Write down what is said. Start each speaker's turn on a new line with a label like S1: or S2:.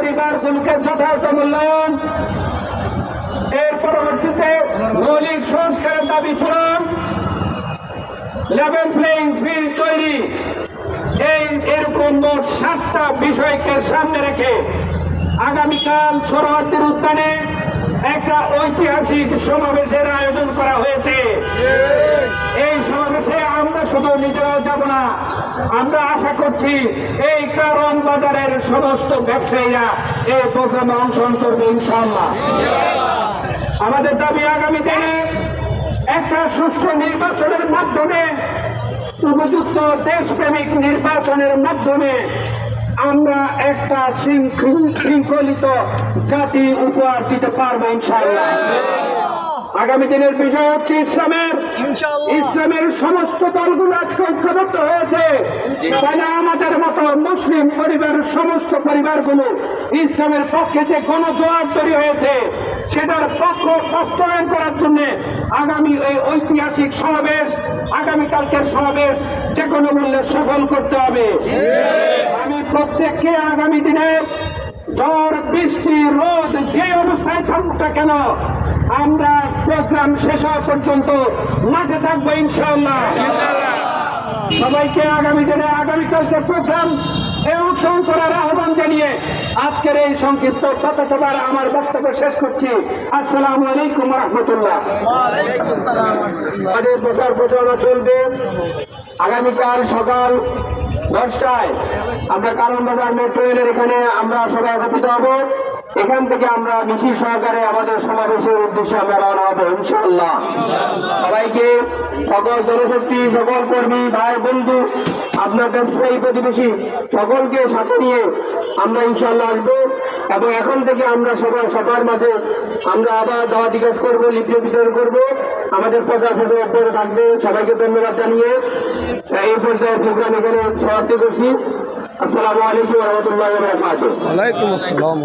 S1: পরিবারগুলোকে যথাযথ মূল্যায়ন, এর পরবর্তীতে মৌলিক সংস্কারের দাবি পূরণ, লেভেল প্লেইং ফিল্ড তৈরি, এরকম মোট 7টা বিষয়কে সামনে রেখে আগামীকাল সোহরাওয়ার্দীর উদ্যানে একটা ঐতিহাসিক সমাবেশের আয়োজন করা হয়েছে। এই সমাবেশে আমরা শুধু নিজেরাও যাব না, আমরা আশা করছি এই কারণ বাজারের সমস্ত ব্যবসায়ীরা এই প্রোগ্রামে অংশগ্রহণ করবে ইনশাআল্লাহ। আমাদের দাবি আগামী দিনে একটা সুষ্ঠু নির্বাচনের মাধ্যমে, উপযুক্ত দেশপ্রেমিক নির্বাচনের মাধ্যমে আমরা একটা শৃঙ্খলিত জাতি উপহার দিতে পারবো ইনশাআল্লাহ। আগামী দিনের বিষয় হচ্ছে ইসলামের সমস্ত দলগুলো আজকে ঐক্যবদ্ধ হয়েছে। তাহলে আমাদের মতো মুসলিম পরিবারের সমস্ত পরিবারগুলো ইসলামের পক্ষে যে গণজোয়ার তৈরি হয়েছে সেটার পক্ষ বাস্তবায়ন করার জন্য আগামী এই ঐতিহাসিক সমাবেশ, আগামীকালকের সমাবেশ যে কোনো মূল্যে সফল করতে হবে। আমি প্রত্যেককে আগামী দিনে ঝড় বৃষ্টি রোদ যে অবস্থায় থাকুক না কেন আমরা প্রোগ্রাম শেষ হওয়া পর্যন্ত মাঠে থাকবো ইনশাআল্লাহ। সবাইকে আগামী দিনে আগামীকালকে প্রোগ্রাম অংশগ্রহণ করার আহ্বান জানিয়ে আজকের এই সংক্ষিপ্ত পথসভার আমার বক্তব্য শেষ করছি। আসসালামু আলাইকুম রহমতুল্লাহ। আমাদের প্রচার প্রচারণা চলবে। আগামীকাল সকাল 10টায় আমরা কারণ বাজার মেট্রো রেলের এখানে আমরা সবাই একত্রিত হব। এখান থেকে আমরা মিছিল সহকারে আমাদের সমাবেশের উদ্দেশ্যে আমরা রওনা হবো ইনশাআল্লাহ। সবাইকে, সকল জনশক্তি, সকল কর্মী, ভাই বন্ধু, আপনার ব্যবসায়ী প্রতিবেশী সকলকে সাথে নিয়ে আমরা ইনশাআল্লাহ আসবো এবং এখন থেকে আমরা সবার মাঝে আমরা আবার দাওয়াতি কাজ করবো, লিফলেট বিতরণ করবো। আমাদের প্রচার প্রচার থাকবে। সবাইকে ধন্যবাদ জানিয়ে এই পর্যায়ে প্রোগ্রাম এখানে সমাপ্তি করছি। আসসালামু আলাইকুম রহমতুল্লাহ।
S2: ওয়ালাইকুম আসসালাম।